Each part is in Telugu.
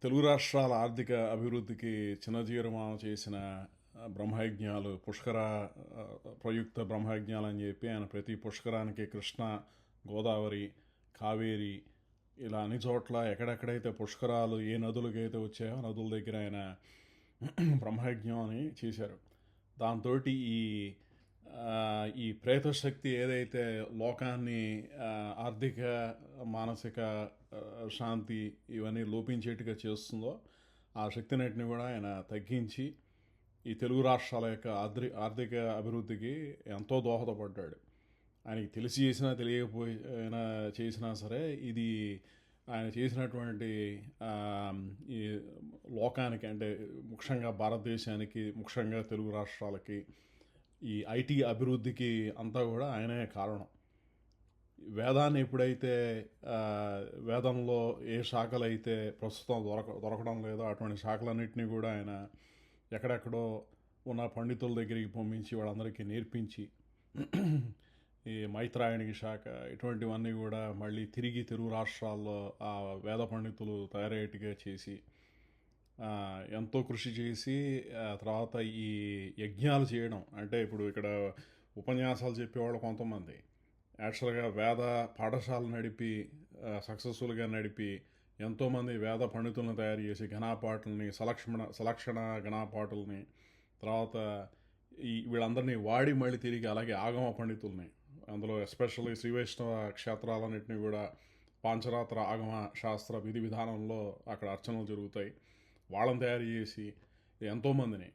తెలుగు రాష్ట్రాల ఆర్థిక అభివృద్ధికి చిన్నజీరమామ చేసిన బ్రహ్మయజ్ఞాలు ఆ, ప్రయుక్త బ్రహ్మయజ్ఞాలు అని చెప్పి ఆయన ప్రతి పుష్కరానికి కృష్ణ, గోదావరి, కావేరి ఇలా అన్ని చోట్ల ఎక్కడెక్కడైతే పుష్కరాలు ఏ నదులకైతే వచ్చాయో నదుల దగ్గర ఆయన బ్రహ్మయజ్ఞం అని చేశారు. దాంతో ఈ ఆ, ఈ ప్రేతశక్తి ఏదైతే లోకాన్ని ఆర్థిక, మానసిక శాంతి ఇవన్నీ లోపించేట్టుగా చేస్తుందో ఆ శక్తినటిని కూడా ఆయన తగ్గించి ఈ తెలుగు రాష్ట్రాల యొక్క ఆర్థిక అభివృద్ధికి ఎంతో దోహదపడ్డాడు. ఆయనకి తెలిసి చేసినా తెలియకపోయినా చేసినా సరే ఇది ఆయన చేసినటువంటి ఆ, ఈ లోకానికి అంటే ముఖ్యంగా భారతదేశానికి, ముఖ్యంగా తెలుగు రాష్ట్రాలకి ఈ ఐటీ అభివృద్ధికి అంతా కూడా ఆయనే కారణం. వేదాన్ని ఎప్పుడైతే ఆ, వేదంలో ఏ శాఖలు అయితే ప్రస్తుతం దొరకడం లేదో అటువంటి శాఖలన్నింటినీ కూడా ఆయన ఎక్కడెక్కడో ఉన్న పండితుల దగ్గరికి పంపించి వాళ్ళందరికీ నేర్పించి ఈ మైత్రాయణికి శాఖ ఇటువంటివన్నీ కూడా మళ్ళీ తిరిగి తెలుగు రాష్ట్రాల్లో ఆ వేద పండితులు తయారయ్యేట్టుగా చేసి ఎంతో కృషి చేసి తర్వాత ఈ యజ్ఞాలు చేయడం అంటే ఇప్పుడు ఇక్కడ ఉపన్యాసాలు చెప్పేవాళ్ళు కొంతమంది యాక్చువల్గా వేద పాఠశాల నడిపి సక్సెస్ఫుల్గా నడిపి ఎంతోమంది వేద పండితులను తయారు చేసి ఘనాపాటుల్ని సలక్షణ ఘనాపాటుల్ని తర్వాత వీళ్ళందరినీ వాడి మళ్ళీ తిరిగి అలాగే ఆగమ పండితుల్ని అందులో ఎస్పెషల్లీ శ్రీ వైష్ణవ క్షేత్రాలన్నింటినీ కూడా పాంచరాత్ర ఆగమ శాస్త్ర విధి విధానంలో అక్కడ అర్చనలు జరుగుతాయి. వాళ్ళని తయారు చేసి ఎంతోమందిని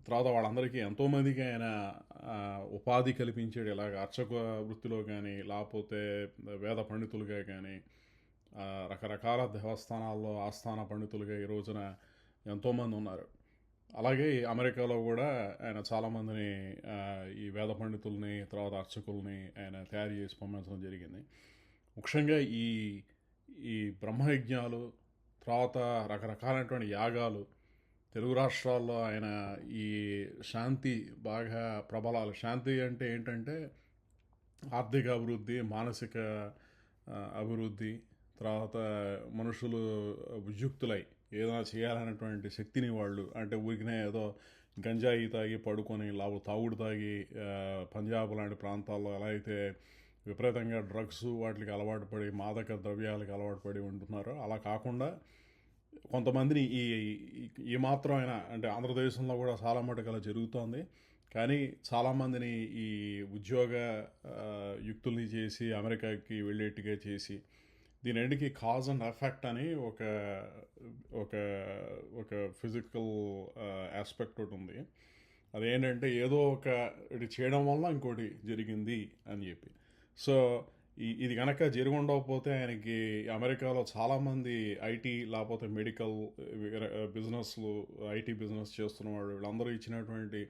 తర్వాత వాళ్ళందరికీ ఎంతోమందికి ఆయన ఉపాధి కల్పించాడు. ఇలాగ అర్చక వృత్తిలో కానీ లేకపోతే వేద పండితులుగా కానీ రకరకాల దేవస్థానాల్లో ఆస్థాన పండితులుగా ఈ రోజున ఎంతోమంది ఉన్నారు. అలాగే అమెరికాలో కూడా ఆయన చాలామందిని ఈ వేద పండితుల్ని తర్వాత అర్చకుల్ని ఆయన తయారు చేసి పంపించడం జరిగింది. ముఖ్యంగా ఈ ఈ బ్రహ్మయజ్ఞాలు తర్వాత రకరకాలైనటువంటి యాగాలు తెలుగు రాష్ట్రాల్లో ఆయన ఈ శాంతి బాగా ప్రబలాలు. శాంతి అంటే ఏంటంటే ఆర్థిక అభివృద్ధి, మానసిక అభివృద్ధి, తర్వాత మనుషులు విద్యుక్తులై ఏదైనా చేయాలనేటువంటి శక్తిని వాళ్ళు అంటే ఊరికినే ఏదో గంజాయి తాగి పడుకొని తాగుడు తాగి పంజాబ్ లాంటి ప్రాంతాల్లో ఎలా అయితే విపరీతంగా డ్రగ్స్ వాటికి అలవాటు పడి మాదక ద్రవ్యాలకు అలవాటు పడి ఉంటున్నారో అలా కాకుండా కొంతమందిని ఈ మాత్రం అయినా అంటే ఆంధ్రదేశంలో కూడా చాలా మటుకు అలా జరుగుతోంది. కానీ చాలామందిని ఈ ఉద్యోగ యుక్తుల్ని చేసి అమెరికాకి వెళ్ళేట్టుగా చేసి దీని ఎండ్కి కాజ్ అండ్ ఎఫెక్ట్ అని ఒక ఒక ఒక ఫిజికల్ ఆస్పెక్ట్ ఒకటి ఉంది. అదేంటంటే ఏదో ఇది చేయడం వల్ల ఇంకోటి జరిగింది అని చెప్పి. సో ఇది కనుక జరిగి ఉండకపోతే ఆయనకి అమెరికాలో చాలామంది ఐటీ లేకపోతే మెడికల్ బిజినెస్లు ఐటీ బిజినెస్ చేస్తున్న వాళ్ళు వీళ్ళందరూ ఇచ్చినటువంటి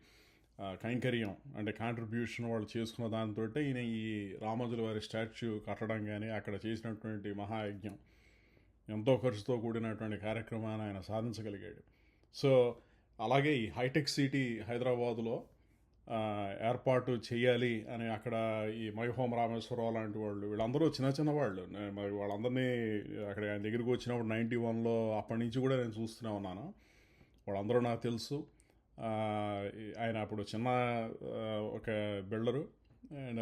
కైంకర్యం అంటే కాంట్రిబ్యూషన్ వాళ్ళు చేసుకున్న దాంతో ఈయన ఈ రామోజుల వారి స్టాచ్యూ కట్టడం కానీ అక్కడ చేసినటువంటి మహాయజ్ఞం ఎంతో ఖర్చుతో కూడినటువంటి కార్యక్రమాన్ని ఆయన సాధించగలిగాడు. సో అలాగే ఈ హైటెక్ సిటీ హైదరాబాదులో ఏర్పాటు చేయాలి అని అక్కడ ఈ మైహోమ రామేశ్వరరావు లాంటి వాళ్ళు వీళ్ళందరూ చిన్న వాళ్ళు. మరి వాళ్ళందరినీ అక్కడ ఆయన దగ్గరికి వచ్చినప్పుడు 91లో అప్పటి నుంచి కూడా నేను చూస్తూనే ఉన్నాను. వాళ్ళందరూ నాకు తెలుసు. ఆయన అప్పుడు చిన్న ఒక బిల్డరు అండ్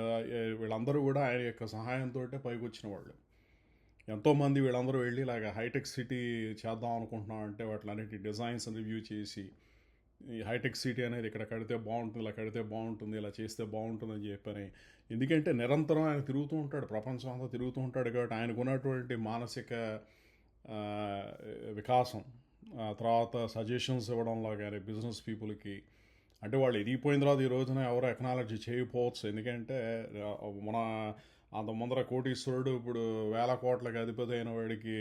వీళ్ళందరూ కూడా ఆయన యొక్క సహాయంతో పైకి వచ్చిన వాళ్ళు. ఎంతోమంది వీళ్ళందరూ వెళ్ళి ఇలాగ హైటెక్ సిటీ చేద్దాం అనుకుంటున్నాం అంటే వాటిలన్నిటి డిజైన్స్ రివ్యూ చేసి ఈ హైటెక్ సిటీ అనేది ఇక్కడ కడితే బాగుంటుంది, ఇలా కడితే బాగుంటుంది, ఇలా చేస్తే బాగుంటుంది అని చెప్పని. ఎందుకంటే నిరంతరం ఆయన తిరుగుతూ ఉంటాడు, ప్రపంచం అంతా తిరుగుతూ ఉంటాడు కాబట్టి ఆయనకు ఉన్నటువంటి మానసిక వికాసం తర్వాత సజెషన్స్ ఇవ్వడంలో కానీ బిజినెస్ పీపుల్కి అంటే వాళ్ళు ఎదిగిపోయిన తర్వాత ఈ రోజున ఎవరు ఎకనాలజీ చేయకపోవచ్చు. ఎందుకంటే మన అంత ముందర కోటీశ్వరుడు ఇప్పుడు వేల కోట్లకి అధిపతి అయిన వాడికి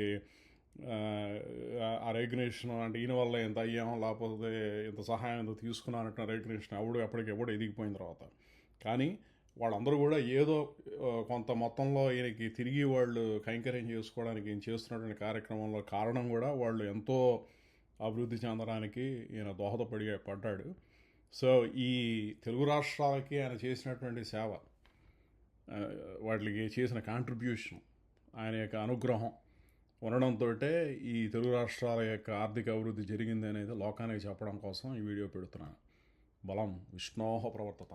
ఆ రెగ్యులేషన్ అంటే ఈయన వల్ల ఎంత అయ్యాం లేకపోతే ఇంత సహాయం ఎంత తీసుకున్నానంటే రెగ్యులేషన్ ఎప్పటికెప్పుడు ఎదిగిపోయిన తర్వాత. కానీ వాళ్ళందరూ కూడా ఏదో కొంత మొత్తంలో ఈయనకి తిరిగి వాళ్ళు కైంకర్యం చేసుకోవడానికి ఈయన చేస్తున్నటువంటి కార్యక్రమంలో కారణం కూడా వాళ్ళు ఎంతో అభివృద్ధి చెందడానికి ఈయన పడ్డాడు. సో ఈ తెలుగు రాష్ట్రాలకి ఆయన చేసినటువంటి సేవ, వాటికి చేసిన కాంట్రిబ్యూషన్, ఆయన యొక్క అనుగ్రహం ఉండడంతో ఈ తెలుగు రాష్ట్రాల యొక్క ఆర్థిక అభివృద్ధి జరిగింది అనేది లోకానికి చెప్పడం కోసం ఈ వీడియో పెడుతున్నాను. బలం విష్ణోహ ప్రవర్తత.